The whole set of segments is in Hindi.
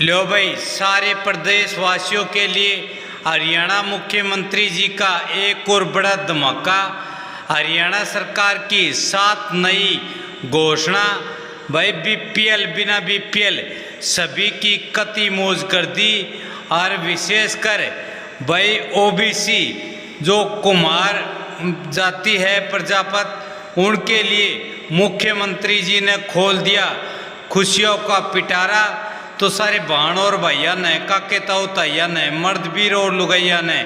लो भाई, सारे प्रदेशवासियों के लिए हरियाणा मुख्यमंत्री जी का एक और बड़ा धमाका। हरियाणा सरकार की 7 नई घोषणा। भाई बीपीएल, बिना बीपीएल सभी की कती मौज कर दी। और विशेषकर भाई ओबीसी जो कुमार जाति है, प्रजापत, उनके लिए मुख्यमंत्री जी ने खोल दिया खुशियों का पिटारा। तो सारे बहन और भैया ने, काके ताऊ ताइया ने, मर्द वीर और लुगैया ने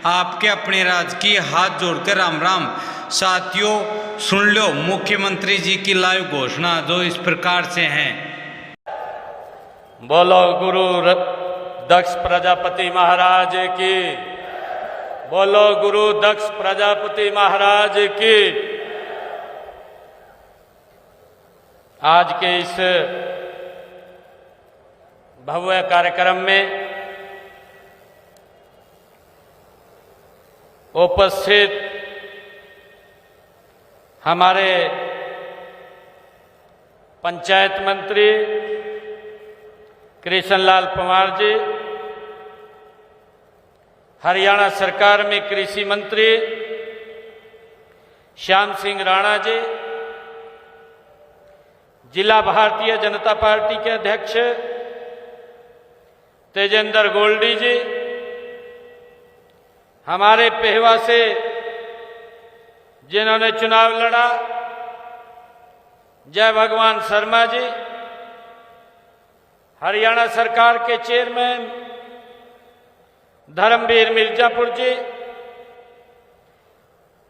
आपके अपने राज की हाथ जोड़कर राम राम। साथियों सुन लो मुख्यमंत्री जी की लाइव घोषणा जो इस प्रकार से हैं। बोलो गुरु दक्ष प्रजापति महाराज की। बोलो गुरु दक्ष प्रजापति महाराज की। आज के इस भव्य कार्यक्रम में उपस्थित हमारे पंचायत मंत्री कृष्णलाल पंवार जी, हरियाणा सरकार में कृषि मंत्री श्याम सिंह राणा जी, जिला भारतीय जनता पार्टी के अध्यक्ष तेजेंद्र गोल्डी जी, हमारे पेहवा से जिन्होंने चुनाव लड़ा जय भगवान शर्मा जी, हरियाणा सरकार के चेयरमैन धर्मवीर मिर्जापुर जी,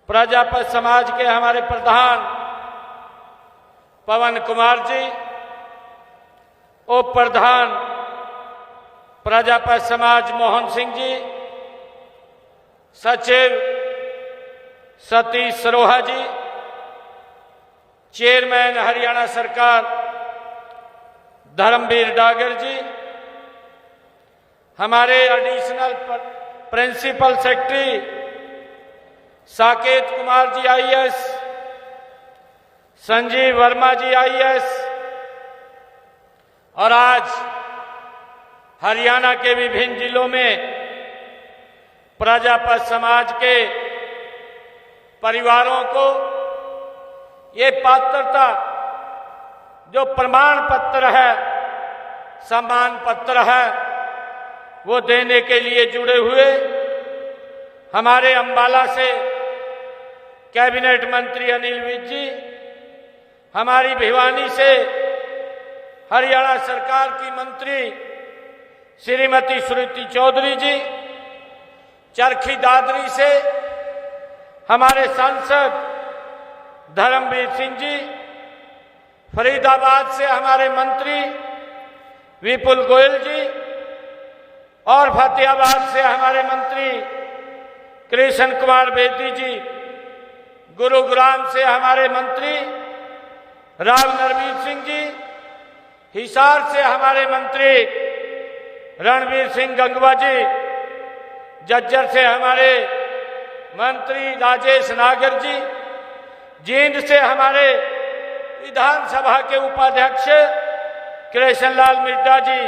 प्रजापत समाज के हमारे प्रधान पवन कुमार जी, उप प्रधान प्रजापत समाज मोहन सिंह जी, सचिव सतीश सरोहा जी, चेयरमैन हरियाणा सरकार धर्मवीर डागर जी, हमारे additional principal secretary Saket Kumar ji IAS, Sanjeev Verma ji IAS, और आज हरियाणा के विभिन्न जिलों में प्रजापत समाज के परिवारों को ये पात्रता जो प्रमाण पत्र है, सम्मान पत्र है, वो देने के लिए जुड़े हुए हमारे अंबाला से कैबिनेट मंत्री अनिल विज जी, हमारी भिवानी से हरियाणा सरकार की मंत्री श्रीमती श्रुति चौधरी जी, चरखी दादरी से हमारे सांसद धर्मवीर सिंह जी, फरीदाबाद से हमारे मंत्री विपुल गोयल जी, और फतेहाबाद से हमारे मंत्री कृष्ण कुमार बेदी जी, गुरुग्राम से हमारे मंत्री राव नरवीर सिंह जी, हिसार से हमारे मंत्री रणवीर सिंह गंगवा जी, जज्जर से हमारे मंत्री राजेश नागर जी, जींद से हमारे विधानसभा के उपाध्यक्ष कृष्णलाल मिड्डा जी,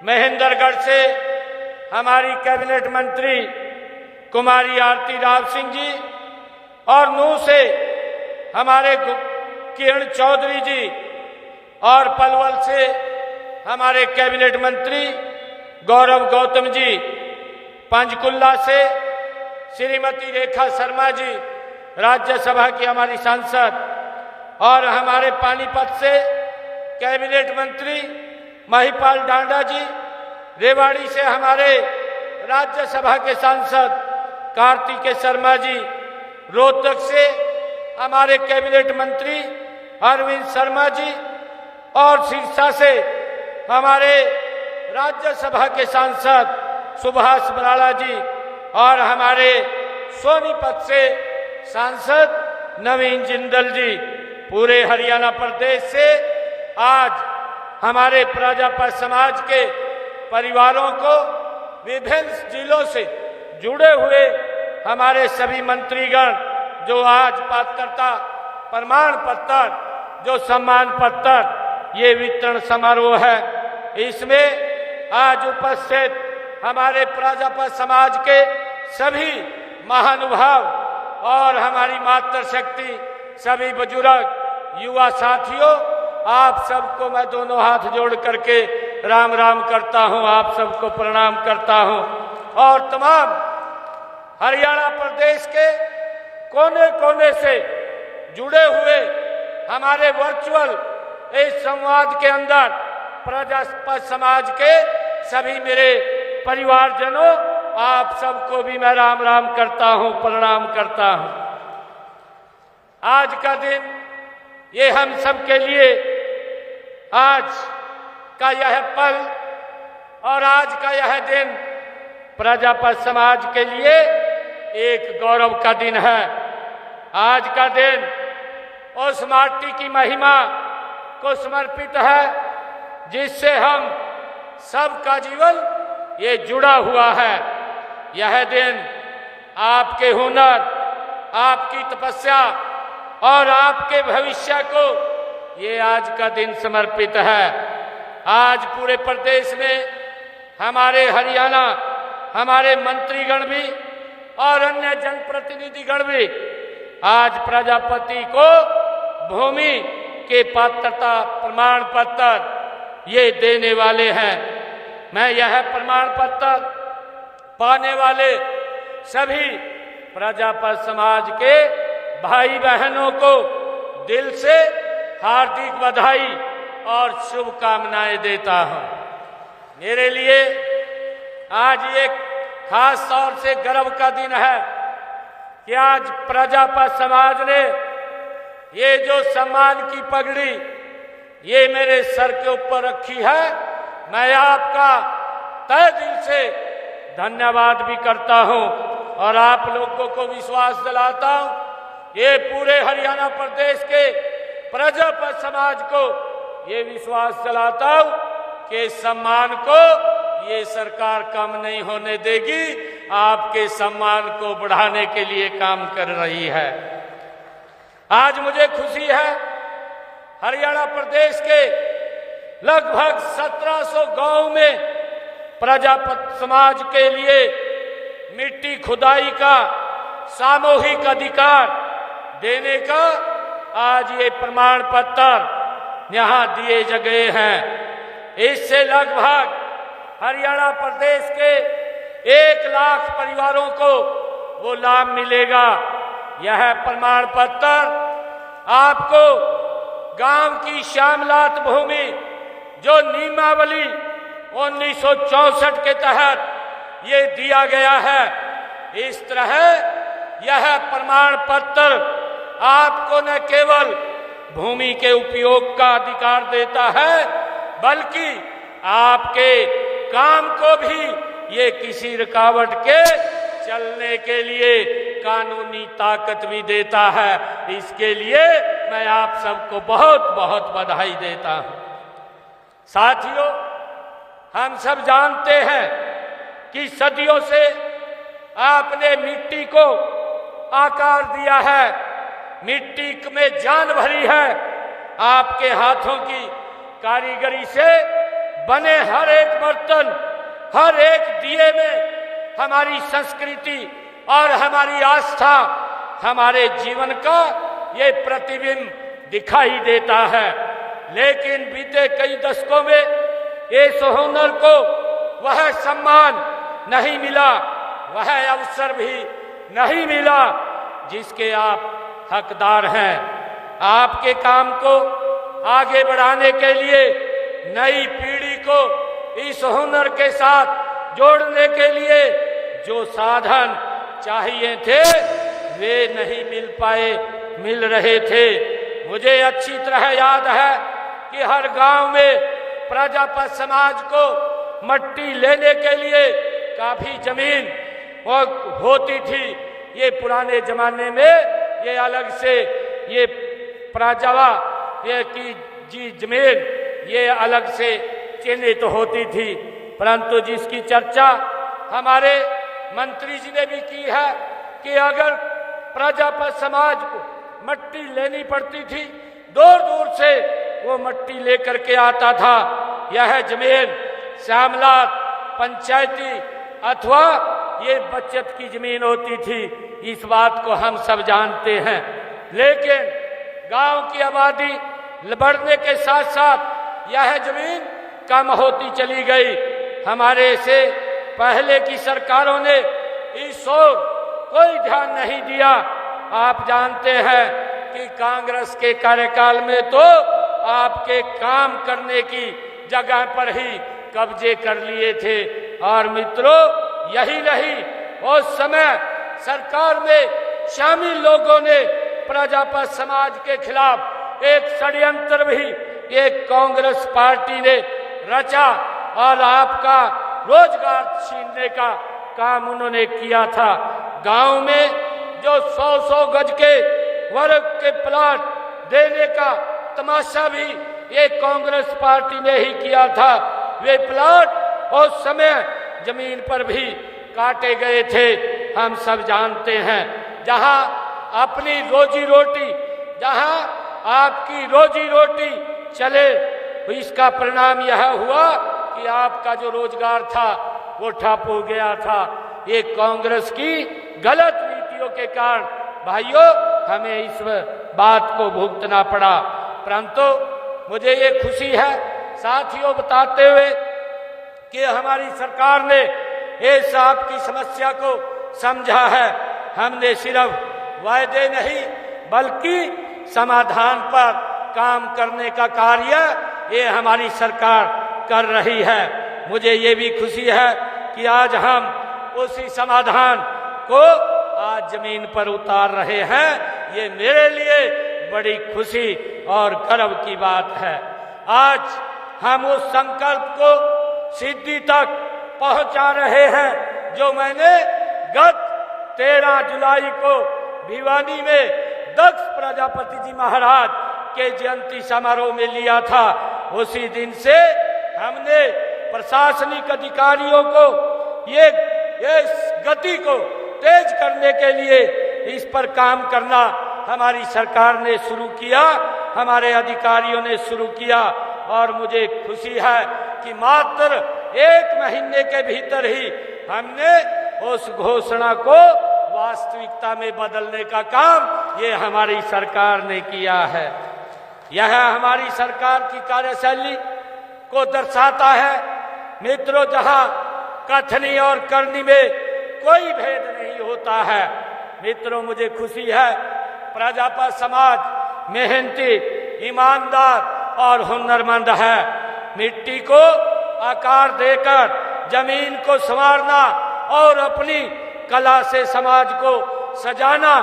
महेंद्रगढ़ से हमारी कैबिनेट मंत्री कुमारी आरती राव सिंह जी, और नूह से हमारे किरण चौधरी जी, और पलवल से हमारे कैबिनेट मंत्री गौरव गौतम जी, पंचकुला से श्रीमती रेखा शर्मा जी, राज्यसभा की हमारी सांसद, और हमारे पानीपत से कैबिनेट मंत्री महिपाल डांडा जी, रेवाड़ी से हमारे राज्यसभा के सांसद कार्तिकेय शर्मा जी, रोहतक से हमारे कैबिनेट मंत्री अरविंद शर्मा जी, और सिरसा से हमारे राज्यसभा के सांसद सुभाष बराला जी, और हमारे सोनीपत से सांसद नवीन जिंदल जी। पूरे हरियाणा प्रदेश से आज हमारे प्रजापत समाज के परिवारों को विभिन्न जिलों से जुड़े हुए हमारे सभी मंत्रीगण जो आज पात्रता प्रमाण पत्र, जो सम्मान पत्र, ये वितरण समारोह है, इसमें आज उपस्थित हमारे प्रजापत समाज के सभी महानुभाव और हमारी मातृशक्ति, सभी बुजुर्ग, युवा साथियों, आप सबको मैं दोनों हाथ जोड़ करके राम राम करता हूं, आप सबको प्रणाम करता हूं। और तमाम हरियाणा प्रदेश के कोने कोने से जुड़े हुए हमारे वर्चुअल इस संवाद के अंदर प्रजापत समाज के सभी मेरे परिवारजनों, आप सबको भी मैं राम राम करता हूं, प्रणाम करता हूं। आज का दिन ये हम सब के लिए, आज का यह पल और आज का यह दिन प्रजापत समाज के लिए एक गौरव का दिन है। आज का दिन उस माटी की महिमा को समर्पित है जिससे हम सबका जीवन ये जुड़ा हुआ है। यह दिन आपके हुनर, आपकी तपस्या और आपके भविष्य को ये आज का दिन समर्पित है। आज पूरे प्रदेश में हमारे हरियाणा, हमारे मंत्रीगण भी और अन्य जनप्रतिनिधिगण भी आज प्रजापति को भूमि के पात्रता प्रमाण पत्र ये देने वाले हैं। मैं यह प्रमाण पत्र पाने वाले सभी प्रजापत समाज के भाई बहनों को दिल से हार्दिक बधाई और शुभकामनाएं देता हूं। मेरे लिए आज एक खास तौर से गर्व का दिन है कि आज प्रजापत समाज ने ये जो सम्मान की पगड़ी ये मेरे सर के ऊपर रखी है, मैं आपका तहे दिल से धन्यवाद भी करता हूं और आप लोगों को विश्वास दिलाता हूं, ये पूरे हरियाणा प्रदेश के प्रजापत समाज को ये विश्वास दिलाता हूं कि सम्मान को ये सरकार कम नहीं होने देगी, आपके सम्मान को बढ़ाने के लिए काम कर रही है। आज मुझे खुशी है, हरियाणा प्रदेश के लगभग 1700 गांव में प्रजापत समाज के लिए मिट्टी खुदाई का सामूहिक अधिकार देने का आज ये प्रमाण पत्र यहां दिए गए हैं। इससे लगभग हरियाणा प्रदेश के 1 लाख परिवारों को वो लाभ मिलेगा। यह प्रमाण पत्र आपको गांव की श्यामलात भूमि जो नियमावली 1964 के तहत ये दिया गया है, इस तरह यह प्रमाण पत्र आपको न केवल भूमि के उपयोग का अधिकार देता है, बल्कि आपके काम को भी ये किसी रुकावट के चलने के लिए कानूनी ताकत भी देता है। इसके लिए मैं आप सबको बहुत बहुत बधाई देता हूं। साथियों, हम सब जानते हैं कि सदियों से आपने मिट्टी को आकार दिया है, मिट्टी में जान भरी है। आपके हाथों की कारीगरी से बने हर एक बर्तन, हर एक दिए में हमारी संस्कृति और हमारी आस्था, हमारे जीवन का ये प्रतिबिंब दिखाई देता है। लेकिन बीते कई दशकों में इस हुनर को वह सम्मान नहीं मिला, वह अवसर भी नहीं मिला जिसके आप हकदार हैं। आपके काम को आगे बढ़ाने के लिए, नई पीढ़ी को इस हुनर के साथ जोड़ने के लिए जो साधन चाहिए थे वे नहीं मिल रहे थे। मुझे अच्छी तरह याद है कि हर गांव में प्रजापत समाज को मट्टी लेने के लिए काफी जमीन होती थी। ये पुराने जमाने में ये अलग से ये प्रजावा ये की जी जमीन ये अलग से चिन्हित होती थी, परंतु जिसकी चर्चा हमारे मंत्री जी ने भी की है कि अगर प्रजापत समाज को मट्टी लेनी पड़ती थी, दूर दूर से वो मट्टी लेकर के आता था। यह जमीन श्यामलात पंचायती अथवा ये बचत की जमीन होती थी, इस बात को हम सब जानते हैं। लेकिन गांव की आबादी बढ़ने के साथ साथ यह जमीन कम होती चली गई। हमारे से पहले की सरकारों ने इस ओर कोई ध्यान नहीं दिया। आप जानते हैं कि कांग्रेस के कार्यकाल में तो आपके काम करने की जगह पर ही कब्जे कर लिए थे। और मित्रों, यही नहीं, उस समय सरकार में शामिल लोगों ने प्रजापति समाज के खिलाफ एक षड्यंत्र भी एक कांग्रेस पार्टी ने रचा और आपका रोजगार छीनने का काम उन्होंने किया था। गांव में जो 100-100 गज के वर्ग के प्लाट देने का तमाशा भी एक कांग्रेस पार्टी ने ही किया था। वे प्लाट उस समय जमीन पर भी काटे गए थे, हम सब जानते हैं। जहां अपनी रोजी रोटी, जहां आपकी रोजी रोटी चले, इसका परिणाम यह हुआ कि आपका जो रोजगार था वो ठप हो गया था। ये कांग्रेस की गलत नीतियों के कारण भाइयों हमें इस बात को भुगतना पड़ा। परंतु मुझे ये खुशी है साथियों बताते हुए कि हमारी सरकार ने इस आपकी समस्या को समझा है। हमने सिर्फ वायदे नहीं बल्कि समाधान पर काम करने का कार्य ये हमारी सरकार कर रही है। मुझे ये भी खुशी है कि आज हम उसी समाधान को आज जमीन पर उतार रहे हैं। ये मेरे लिए बड़ी खुशी और गर्व की बात है। आज हम उस संकल्प को सिद्धि तक पहुंचा रहे हैं जो मैंने गत 13 जुलाई को भिवानी में दक्ष प्रजापति जी महाराज के जयंती समारोह में लिया था। उसी दिन से हमने प्रशासनिक अधिकारियों को ये गति को तेज करने के लिए इस पर काम करना हमारी सरकार ने शुरू किया, हमारे अधिकारियों ने शुरू किया। और मुझे खुशी है कि मात्र 1 महीने के भीतर ही हमने उस घोषणा को वास्तविकता में बदलने का काम ये हमारी सरकार ने किया है। यह हमारी सरकार की कार्यशैली को दर्शाता है। मित्रों, जहां कथनी और करनी में कोई भेद नहीं होता है। मित्रों, मुझे खुशी है प्रजापति समाज मेहनती, ईमानदार और हुनरमंद है। मिट्टी को आकार देकर जमीन को संवारना और अपनी कला से समाज को सजाना,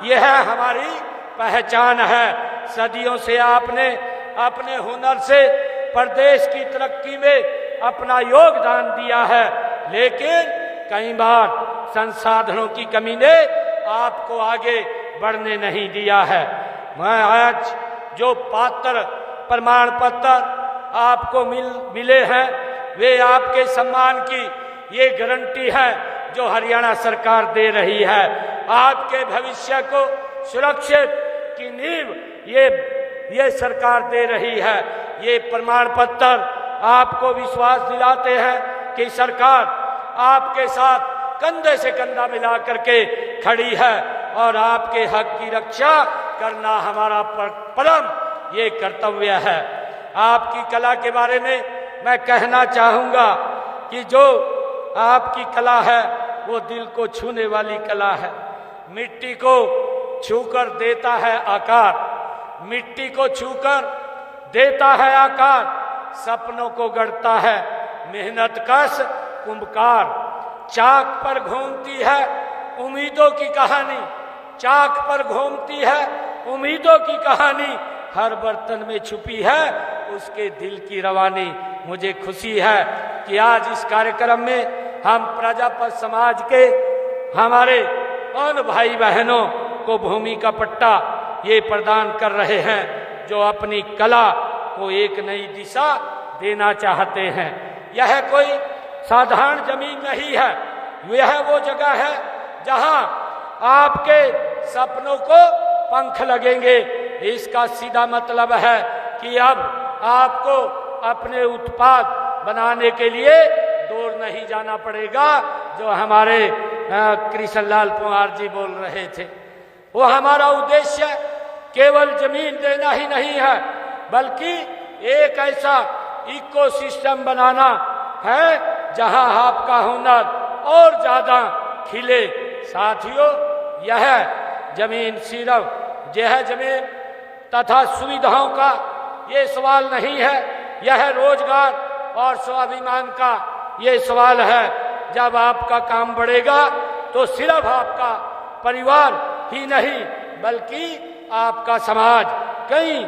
यह हमारी पहचान है। सदियों से आपने अपने हुनर से प्रदेश की तरक्की में अपना योगदान दिया है, लेकिन कई बार संसाधनों की कमी ने आपको आगे बढ़ने नहीं दिया है। मैं आज जो पात्र प्रमाण पत्र आपको मिले हैं वे आपके सम्मान की ये गारंटी है जो हरियाणा सरकार दे रही है। आपके भविष्य को सुरक्षित की नींव ये सरकार दे रही है। ये प्रमाण पत्र आपको विश्वास दिलाते हैं कि सरकार आपके साथ कंधे से कंधा मिला करके खड़ी है और आपके हक की रक्षा करना हमारा परम ये कर्तव्य है। आपकी कला के बारे में मैं कहना चाहूँगा कि जो आपकी कला है वो दिल को छूने वाली कला है। मिट्टी को छूकर देता है आकार, मिट्टी को छूकर देता है आकार, सपनों को गढ़ता है मेहनत कश कुंभकार। चाक पर घूमती है उम्मीदों की कहानी, चाक पर घूमती है उम्मीदों की कहानी, हर बर्तन में छुपी है उसके दिल की रवानी। मुझे खुशी है कि आज इस कार्यक्रम में हम प्रजापति समाज के हमारे उन भाई बहनों को भूमि का पट्टा ये प्रदान कर रहे हैं जो अपनी कला को एक नई दिशा देना चाहते हैं। यह कोई साधारण जमीन नहीं है, यह वो जगह है जहां आपके सपनों को पंख लगेंगे। इसका सीधा मतलब है कि अब आपको अपने उत्पाद बनाने के लिए दूर नहीं जाना पड़ेगा, जो हमारे कृष्णलाल पंवार जी बोल रहे थे। वो हमारा उद्देश्य केवल जमीन देना ही नहीं है, बल्कि एक ऐसा इकोसिस्टम बनाना है जहां आपका हुनर और ज्यादा खिले। साथियों, यह जमीन सिर्फ यह जमीन तथा सुविधाओं का ये सवाल नहीं है, यह रोजगार और स्वाभिमान का ये सवाल है। जब आपका काम बढ़ेगा तो सिर्फ आपका परिवार ही नहीं, बल्कि आपका समाज, कई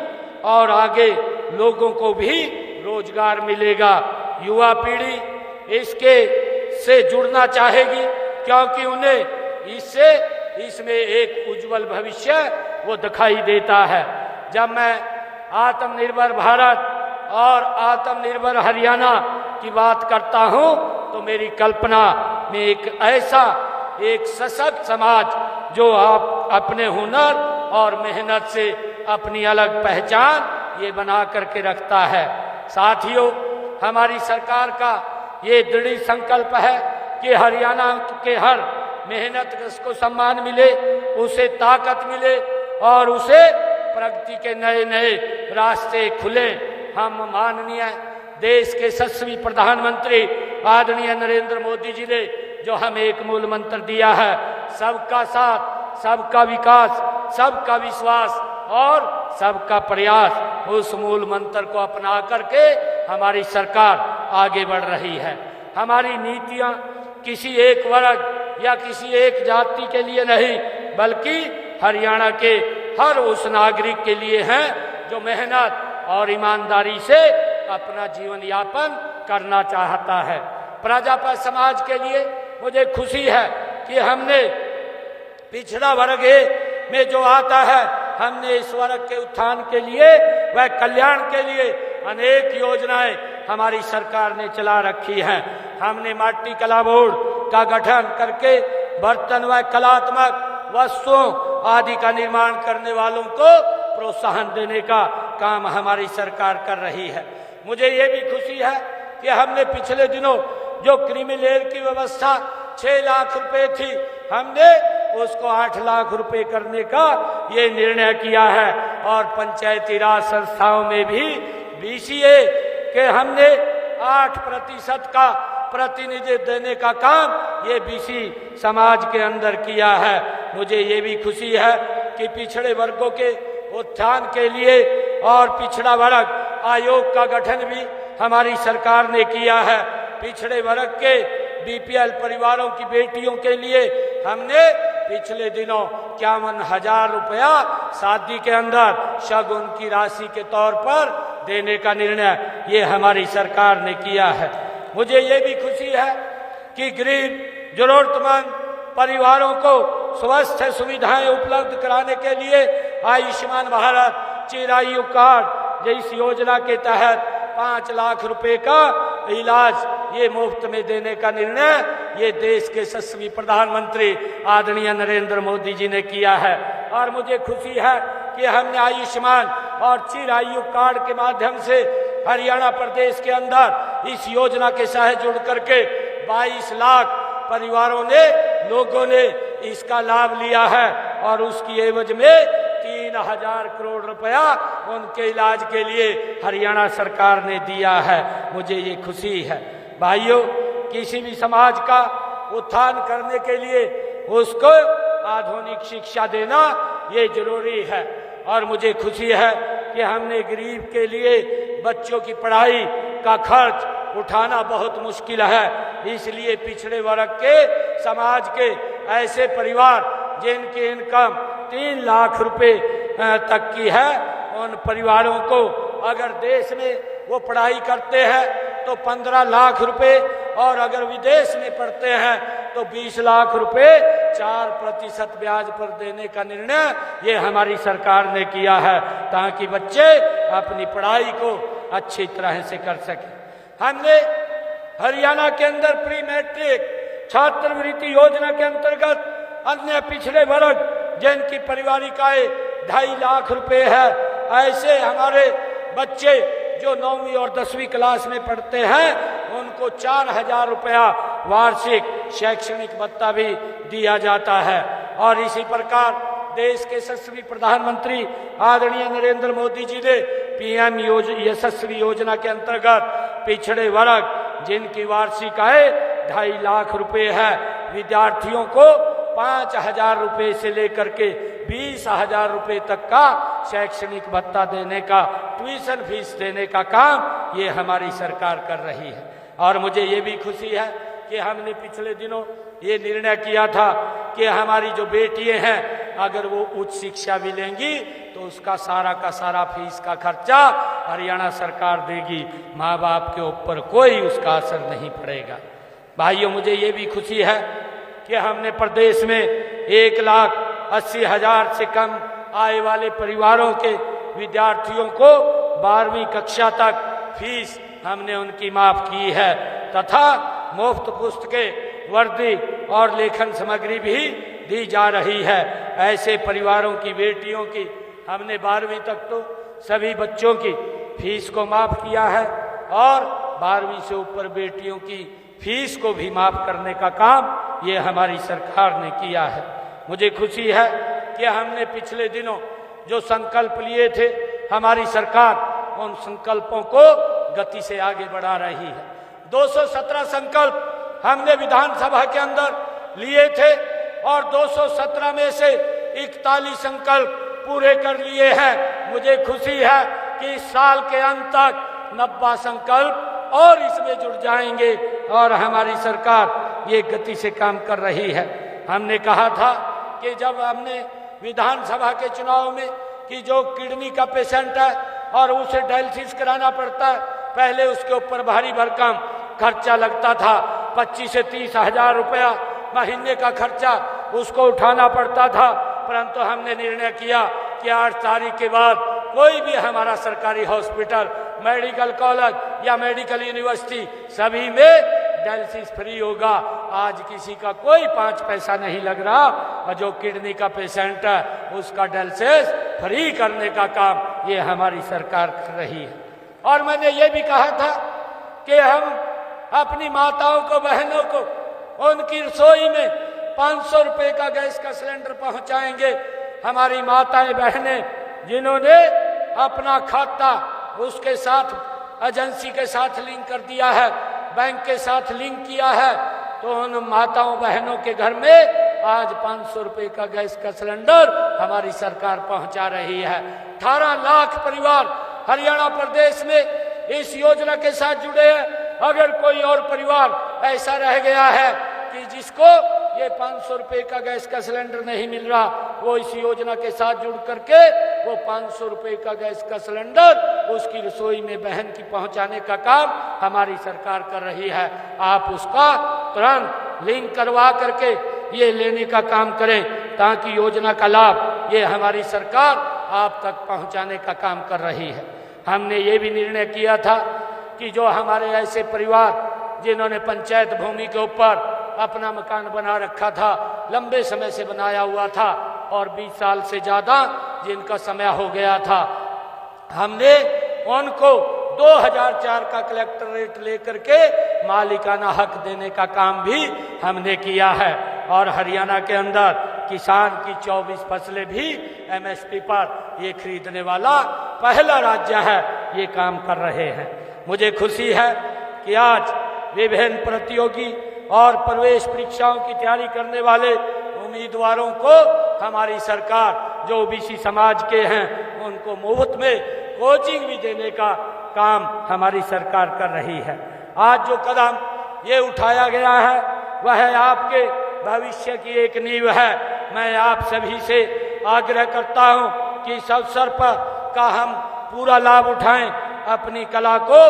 और आगे लोगों को भी रोजगार मिलेगा। युवा पीढ़ी इसके से जुड़ना चाहेगी, क्योंकि उन्हें इसमें एक उज्जवल भविष्य वो दिखाई देता है। जब मैं आत्मनिर्भर भारत और आत्मनिर्भर हरियाणा की बात करता हूं, तो मेरी कल्पना में एक सशक्त समाज जो आप अपने हुनर और मेहनत से अपनी अलग पहचान ये बना करके रखता है। साथियों, हमारी सरकार का ये दृढ़ संकल्प है कि हरियाणा के हर मेहनत को सम्मान मिले, उसे ताकत मिले और उसे प्रगति के नए नए रास्ते खुले। हम माननीय देश के यशस्वी प्रधानमंत्री आदरणीय नरेंद्र मोदी जी ने जो हमें एक मूल मंत्र दिया है, सबका साथ, सबका विकास, सबका विश्वास और सबका प्रयास, उस मूल मंत्र को अपना करके हमारी सरकार आगे बढ़ रही है। हमारी नीतियां किसी एक वर्ग या किसी एक जाति के लिए नहीं, बल्कि हरियाणा के हर उस नागरिक के लिए हैं जो मेहनत और ईमानदारी से अपना जीवन यापन करना चाहता है। प्रजापति समाज के लिए मुझे खुशी है कि हमने पिछड़ा वर्ग में जो आता है, हमने इस वर्ग के उत्थान के लिए व कल्याण के लिए अनेक योजनाएं हमारी सरकार ने चला रखी हैं। हमने माटी कला बोर्ड का गठन करके बर्तन व कलात्मक वस्तुओं आदि का निर्माण करने वालों को प्रोत्साहन देने का काम हमारी सरकार कर रही है। मुझे ये भी खुशी है कि हमने पिछले दिनों जो क्रीमी लेयर की व्यवस्था 6 लाख रुपए थी, हमने उसको 8 लाख रुपए करने का ये निर्णय किया है। और पंचायती राज संस्थाओं में भी बीसीए के हमने 8% का प्रतिनिधित्व देने का काम ये बीसी समाज के अंदर किया है। मुझे ये भी खुशी है कि पिछड़े वर्गों के उत्थान के लिए और पिछड़ा वर्ग आयोग का गठन भी हमारी सरकार ने किया है। पिछड़े वर्ग के बीपीएल परिवारों की बेटियों के लिए हमने पिछले दिनों 51,000 रुपया शादी के अंदर शगुन की राशि के तौर पर देने का निर्णय ये हमारी सरकार ने किया है। मुझे ये भी खुशी है कि गरीब जरूरतमंद परिवारों को स्वास्थ्य सुविधाएं उपलब्ध कराने के लिए आयुष्मान भारत चिरायु कार्ड जैसी योजना के तहत 5 लाख रुपए का इलाज ये मुफ्त में देने का निर्णय ये देश के यशस्वी प्रधानमंत्री आदरणीय नरेंद्र मोदी जी ने किया है। और मुझे खुशी है कि हमने आयुष्मान और चिरायु कार्ड के माध्यम से हरियाणा प्रदेश के अंदर इस योजना के साथ जुड़ करके 22 लाख परिवारों ने, लोगों ने इसका लाभ लिया है और उसकी एवज में 3,000 करोड़ रुपया उनके इलाज के लिए हरियाणा सरकार ने दिया है। मुझे ये खुशी है। भाइयों, किसी भी समाज का उत्थान करने के लिए उसको आधुनिक शिक्षा देना ये जरूरी है। और मुझे खुशी है कि हमने गरीब के लिए बच्चों की पढ़ाई का खर्च उठाना बहुत मुश्किल है, इसलिए पिछड़े वर्ग के समाज के ऐसे परिवार जिनकी इनकम 3 लाख रुपए तक की है, उन परिवारों को अगर देश में वो पढ़ाई करते हैं तो 15 लाख रुपए और अगर विदेश में पढ़ते हैं तो 20 लाख रुपए 4% ब्याज पर देने का निर्णय ये हमारी सरकार ने किया है, ताकि बच्चे अपनी पढ़ाई को अच्छी तरह से कर सकें। हमने हरियाणा के अंदर प्री मैट्रिक छात्रवृत्ति योजना के अंतर्गत अन्य पिछड़े वर्ग जिनकी पारिवारिक आय 2.5 लाख रुपए है, ऐसे हमारे बच्चे जो 9वीं और 10वीं क्लास में पढ़ते हैं उनको 4,000 रुपया वार्षिक शैक्षणिक भत्ता भी दिया जाता है। और इसी प्रकार देश के यशस्वी प्रधानमंत्री आदरणीय नरेंद्र मोदी जी ने PM यशस्वी योजना के अंतर्गत पिछड़े वर्ग जिनकी वार्षिक आय 2.5 लाख रुपए है, विद्यार्थियों को 5,000 रुपए से लेकर के 20,000 रुपए तक का शैक्षणिक भत्ता देने का, ट्यूशन फीस देने का काम ये हमारी सरकार कर रही है। और मुझे ये भी खुशी है कि हमने पिछले दिनों ये निर्णय किया था कि हमारी जो बेटियां हैं अगर वो उच्च शिक्षा भी लेंगी तो उसका सारा का सारा फीस का खर्चा हरियाणा सरकार देगी, माँ बाप के ऊपर कोई उसका असर नहीं पड़ेगा। भाइयों, मुझे ये भी खुशी है कि हमने प्रदेश में 1,80,000 से कम आय वाले परिवारों के विद्यार्थियों को 12वीं कक्षा तक फीस हमने उनकी माफ की है तथा मुफ्त पुस्तकें, वर्दी और लेखन सामग्री भी दी जा रही है। ऐसे परिवारों की बेटियों की हमने 12वीं तक तो सभी बच्चों की फीस को माफ किया है और 12वीं से ऊपर बेटियों की फीस को भी माफ करने का काम ये हमारी सरकार ने किया है। मुझे खुशी है कि हमने पिछले दिनों जो संकल्प लिए थे, हमारी सरकार उन संकल्पों को गति से आगे बढ़ा रही है। 217 संकल्प हमने विधानसभा के अंदर लिए थे और 217 में से 41 संकल्प पूरे कर लिए हैं। मुझे खुशी है कि इस साल के अंत तक 90 संकल्प और इसमें जुड़ जाएंगे और हमारी सरकार ये गति से काम कर रही है। हमने कहा था कि जब हमने विधानसभा के चुनाव में कि जो किडनी का पेशेंट है और उसे डायलिसिस कराना पड़ता है, पहले उसके ऊपर भारी भरकम खर्चा लगता था, 25 से 30 हजार रुपया महीने का खर्चा उसको उठाना पड़ता था। परंतु हमने निर्णय किया कि 8 तारीख के बाद कोई भी हमारा सरकारी हॉस्पिटल, मेडिकल कॉलेज या मेडिकल यूनिवर्सिटी सभी में डायलिसिस फ्री होगा। आज किसी का कोई 5 पैसा नहीं लग रहा और जो किडनी का पेशेंट है उसका डायलिसिस फ्री करने का काम ये हमारी सरकार कर रही है। और मैंने ये भी कहा था कि हम अपनी माताओं को, बहनों को उनकी रसोई में 500 रुपए का गैस का सिलेंडर पहुंचाएंगे। हमारी माताएं बहनें जिन्होंने अपना खाता उसके साथ एजेंसी के साथ लिंक कर दिया है, बैंक के साथ लिंक किया है, तो उन माताओं बहनों के घर में आज 500 रुपए का गैस का सिलेंडर हमारी सरकार पहुंचा रही है। 18 लाख परिवार हरियाणा प्रदेश में इस योजना के साथ जुड़े हैं। अगर कोई और परिवार ऐसा रह गया है कि जिसको ये 500 रुपए का गैस का सिलेंडर नहीं मिल रहा, वो इस योजना के साथ जुड़ करके वो 500 रुपए का गैस का सिलेंडर उसकी रसोई में बहन की पहुंचाने का काम हमारी सरकार कर रही है। आप उसका तुरंत लिंक करवा करके ये लेने का काम करें ताकि योजना का लाभ ये हमारी सरकार आप तक पहुंचाने का काम कर रही है। हमने ये भी निर्णय किया था कि जो हमारे ऐसे परिवार जिन्होंने पंचायत भूमि के ऊपर अपना मकान बना रखा था, लंबे समय से बनाया हुआ था और 20 साल से ज्यादा जिनका समय हो गया था, हमने उनको 2004 का कलेक्टर रेट लेकर के मालिकाना हक देने का काम भी हमने किया है। और हरियाणा के अंदर किसान की 24 फसलें भी MSP पर ये खरीदने वाला पहला राज्य है, ये काम कर रहे हैं। मुझे खुशी है कि आज विभिन्न प्रतियोगी और प्रवेश परीक्षाओं की तैयारी करने वाले उम्मीदवारों को हमारी सरकार जो OBC समाज के हैं उनको मुफ्त में कोचिंग भी देने का काम हमारी सरकार कर रही है। आज जो कदम ये उठाया गया है वह आपके भविष्य की एक नींव है। मैं आप सभी से आग्रह करता हूं कि इस अवसर पर का हम पूरा लाभ उठाएं, अपनी कला को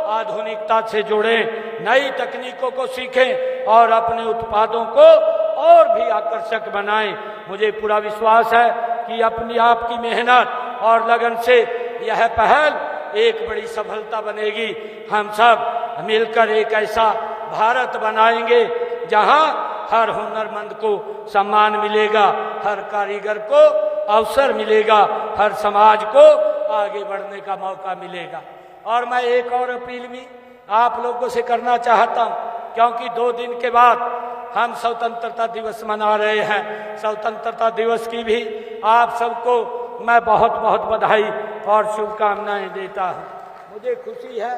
आधुनिकता से जोड़ें, नई तकनीकों को सीखें और अपने उत्पादों को और भी आकर्षक बनाएं। मुझे पूरा विश्वास है कि अपनी आपकी मेहनत और लगन से यह पहल एक बड़ी सफलता बनेगी। हम सब मिलकर एक ऐसा भारत बनाएंगे जहां हर हुनरमंद को सम्मान मिलेगा, हर कारीगर को अवसर मिलेगा, हर समाज को आगे बढ़ने का मौका मिलेगा। और मैं एक और अपील भी आप लोगों से करना चाहता हूं, क्योंकि 2 दिन के बाद हम स्वतंत्रता दिवस मना रहे हैं। स्वतंत्रता दिवस की भी आप सबको मैं बहुत बहुत बधाई और शुभकामनाएं देता हूं। मुझे खुशी है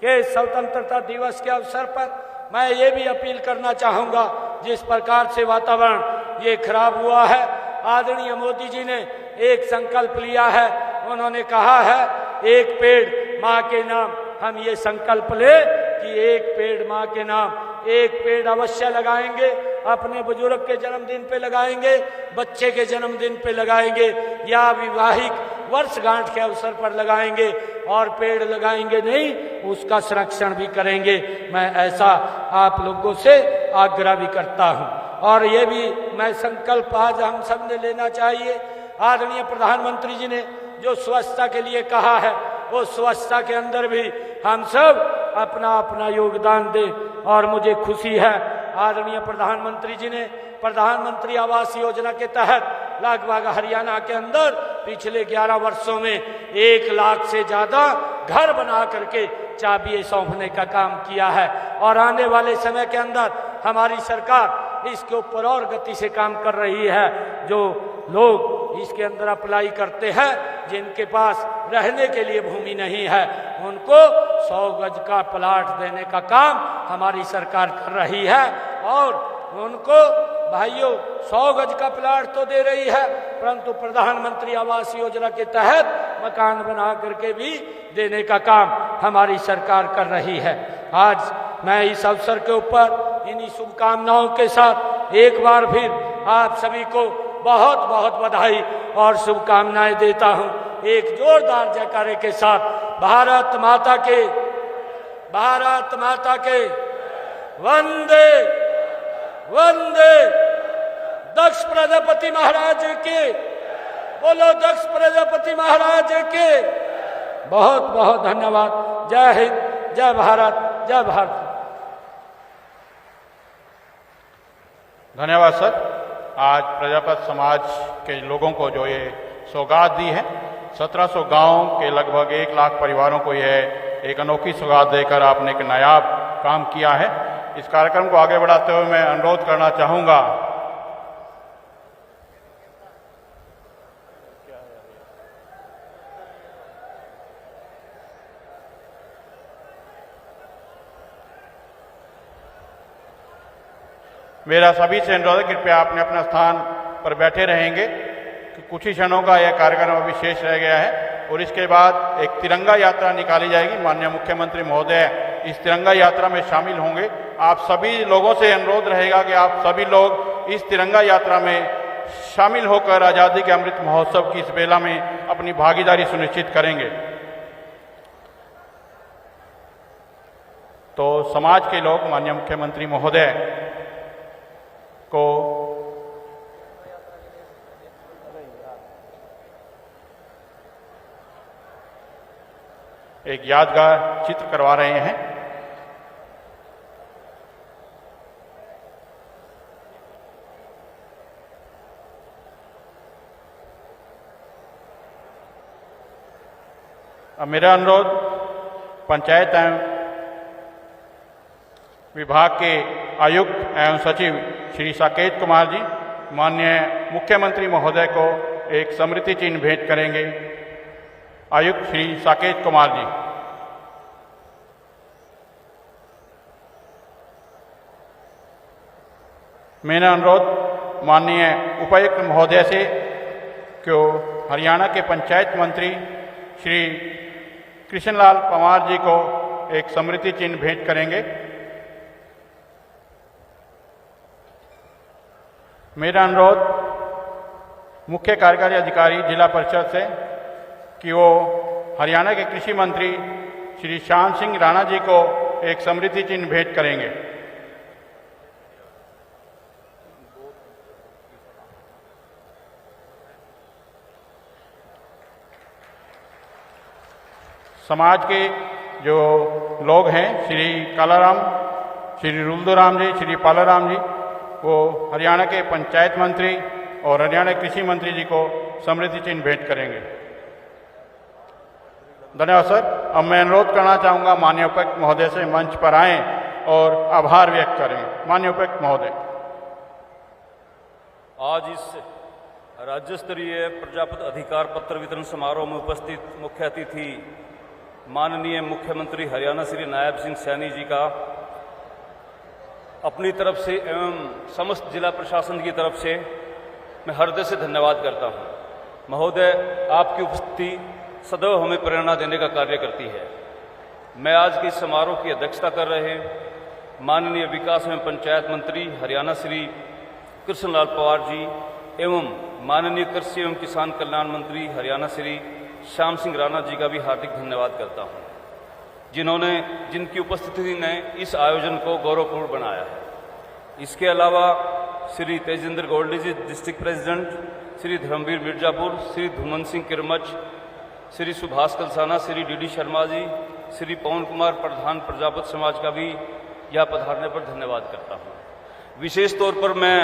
कि स्वतंत्रता दिवस के अवसर पर मैं ये भी अपील करना चाहूँगा, जिस प्रकार से वातावरण ये खराब हुआ है, आदरणीय मोदी जी ने एक संकल्प लिया है। उन्होंने कहा है एक पेड़ माँ के नाम। हम ये संकल्प ले कि एक पेड़ माँ के नाम, एक पेड़ अवश्य लगाएंगे। अपने बुजुर्ग के जन्मदिन पे लगाएंगे, बच्चे के जन्मदिन पे लगाएंगे, या विवाहिक वर्षगांठ के अवसर पर लगाएंगे। और पेड़ लगाएंगे नहीं, उसका संरक्षण भी करेंगे। मैं ऐसा आप लोगों से आग्रह भी करता हूं। और ये भी मैं संकल्प आज हम सब ने लेना चाहिए। आदरणीय प्रधानमंत्री जी ने जो स्वच्छता के लिए कहा है, वो स्वच्छता के अंदर भी हम सब अपना अपना योगदान दें। और मुझे खुशी है आदरणीय प्रधानमंत्री जी ने प्रधानमंत्री आवास योजना के तहत लगभग हरियाणा के अंदर पिछले 11 वर्षों में 1 लाख से ज्यादा घर बना करके चाबियां सौंपने का काम किया है। और आने वाले समय के अंदर हमारी सरकार इसके ऊपर और गति से काम कर रही है। जो लोग इसके अंदर अप्लाई करते हैं, जिनके पास रहने के लिए भूमि नहीं है, उनको 100 गज का प्लाट देने का काम हमारी सरकार कर रही है। और उनको भाइयों 100 गज का प्लाट तो दे रही है, परंतु प्रधानमंत्री आवास योजना के तहत मकान बना करके भी देने का काम हमारी सरकार कर रही है। आज मैं इस अवसर के ऊपर इन्हीं शुभकामनाओं के साथ एक बार फिर आप सभी को बहुत बहुत बधाई और शुभकामनाएं देता हूं। एक जोरदार जयकारे के साथ भारत माता के, भारत माता के, वंदे वंदे। दक्ष प्रजापति महाराज के, बोलो दक्ष प्रजापति महाराज के। बहुत बहुत धन्यवाद। जय हिंद, जय भारत, जय भारत। धन्यवाद सर। आज प्रजापत समाज के लोगों को जो ये सौगात दी है, 1700 गांव के लगभग 1 लाख परिवारों को यह एक अनोखी सौगात देकर आपने एक नायाब काम किया है। इस कार्यक्रम को आगे बढ़ाते हुए मैं अनुरोध करना चाहूँगा मेरा सभी से अनुरोध है, कृपया अपने अपना स्थान पर बैठे रहेंगे कि कुछ ही क्षणों का यह कार्यक्रम अभी शेष रह गया है। और इसके बाद एक तिरंगा यात्रा निकाली जाएगी। माननीय मुख्यमंत्री महोदय इस तिरंगा यात्रा में शामिल होंगे। आप सभी लोगों से अनुरोध रहेगा कि आप सभी लोग इस तिरंगा यात्रा में शामिल होकर आज़ादी के अमृत महोत्सव की इस बेला में अपनी भागीदारी सुनिश्चित करेंगे। तो समाज के लोग माननीय मुख्यमंत्री महोदय को एक यादगार चित्र करवा रहे हैं। अब मेरा अनुरोध पंचायत एवं विभाग के आयुक्त एवं सचिव श्री साकेत कुमार जी माननीय मुख्यमंत्री महोदय को एक स्मृति चिन्ह भेंट करेंगे। आयुक्त श्री साकेत कुमार जी। मेरा अनुरोध माननीय उपायुक्त महोदय से कि हरियाणा के पंचायत मंत्री श्री कृष्णलाल पंवार जी को एक स्मृति चिन्ह भेंट करेंगे। मेरा अनुरोध मुख्य कार्यकारी अधिकारी जिला परिषद से कि वो हरियाणा के कृषि मंत्री श्री श्याम सिंह राणा जी को एक स्मृति चिन्ह भेंट करेंगे। समाज के जो लोग हैं श्री कालाराम, श्री रुलदुराम जी, श्री पालाराम जी, वो हरियाणा के पंचायत मंत्री और हरियाणा कृषि मंत्री जी को स्मृति चिन्ह भेंट करेंगे। धन्यवाद सर। अब मैं अनुरोध करना चाहूँगा माननीय उपायुक्त महोदय से मंच पर आएँ और आभार व्यक्त करें। माननीय उपायुक्त महोदय। आज इस राज्य स्तरीय प्रजापति अधिकार पत्र वितरण समारोह में उपस्थित मुख्य अतिथि माननीय मुख्यमंत्री हरियाणा श्री नायब सिंह सैनी जी का अपनी तरफ से एवं समस्त जिला प्रशासन की तरफ से मैं हृदय से धन्यवाद करता हूं। महोदय, आपकी उपस्थिति सदैव हमें प्रेरणा देने का कार्य करती है। मैं आज के इस समारोह की अध्यक्षता कर रहे माननीय विकास एवं पंचायत मंत्री हरियाणा श्री कृष्णलाल पवार जी एवं माननीय कृषि एवं किसान कल्याण मंत्री हरियाणा श्री श्याम सिंह राणा जी का भी हार्दिक धन्यवाद करता हूं, जिनकी उपस्थिति ने इस आयोजन को गौरवपूर्ण बनाया है। इसके अलावा Shri Tejendra Goldy ji district president, Shri Dharamvir Mirzapur, Shri Dhuman Singh Kirmach, Shri Subhash Kalsana, Shri D Sharma ji, Shri Pawan Kumar प्रधान प्रजापति समाज का भी यह पधारने पर धन्यवाद करता हूँ। विशेष तौर पर मैं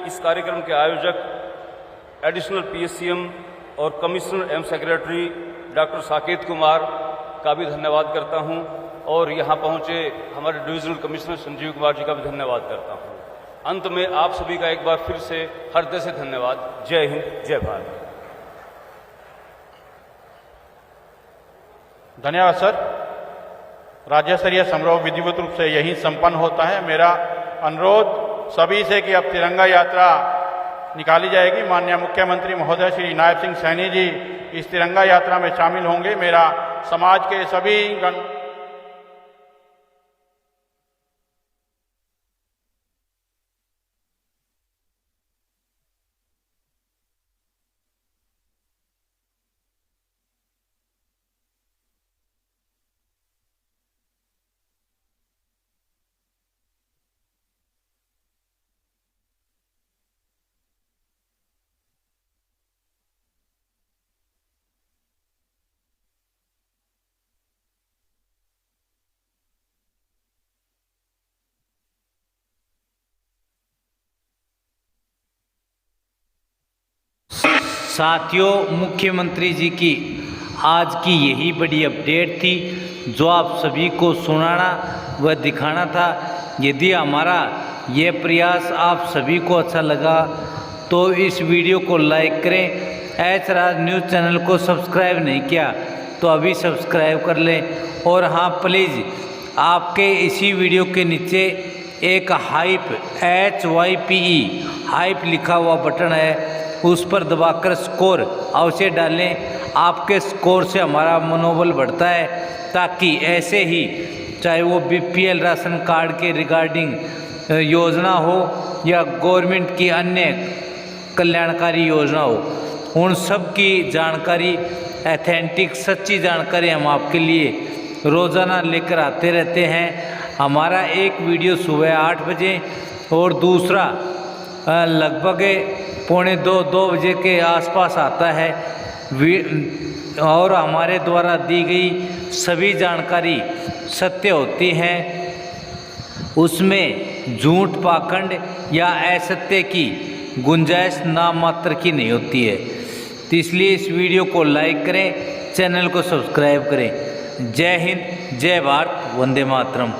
इस कार्यक्रम के आयोजक एडिशनल PSCM और कमिश्नर एवं सेक्रेटरी डॉक्टर साकेत कुमार का भी धन्यवाद करता हूं और यहां पहुंचे हमारे डिविजनल कमिश्नर संजीव कुमार जी का भी धन्यवाद करता हूं। अंत में आप सभी का एक बार फिर से हृदय से धन्यवाद। जय हिंद, जय भारत। धन्यवाद सर। राज्य स्तरीय समारोह विधिवत रूप से यही संपन्न होता है। मेरा अनुरोध सभी से कि अब तिरंगा यात्रा निकाली जाएगी। माननीय मुख्यमंत्री महोदय श्री नायब सिंह सैनी जी इस तिरंगा यात्रा में शामिल होंगे। मेरा समाज के सभी गण साथियों, मुख्यमंत्री जी की आज की यही बड़ी अपडेट थी जो आप सभी को सुनाना व दिखाना था। यदि हमारा ये प्रयास आप सभी को अच्छा लगा तो इस वीडियो को लाइक करें। एच राज न्यूज़ चैनल को सब्सक्राइब नहीं किया तो अभी सब्सक्राइब कर लें। और हाँ, प्लीज़ आपके इसी वीडियो के नीचे एक हाइप HYPE हाइप लिखा हुआ बटन है, उस पर दबाकर स्कोर अवश्य डालें। आपके स्कोर से हमारा मनोबल बढ़ता है ताकि ऐसे ही चाहे वो BPL राशन कार्ड के रिगार्डिंग योजना हो या गवर्नमेंट की अन्य कल्याणकारी योजना हो, उन सब की जानकारी, ऑथेंटिक सच्ची जानकारी हम आपके लिए रोज़ाना लेकर आते रहते हैं। हमारा एक वीडियो सुबह 8 बजे और दूसरा लगभग 1:45-2 बजे के आसपास आता है। और हमारे द्वारा दी गई सभी जानकारी सत्य होती हैं, उसमें झूठ, पाखंड या असत्य की गुंजाइश नाम मात्र की नहीं होती है। तो इसलिए इस वीडियो को लाइक करें, चैनल को सब्सक्राइब करें। जय हिंद, जय भारत, वंदे मातरम।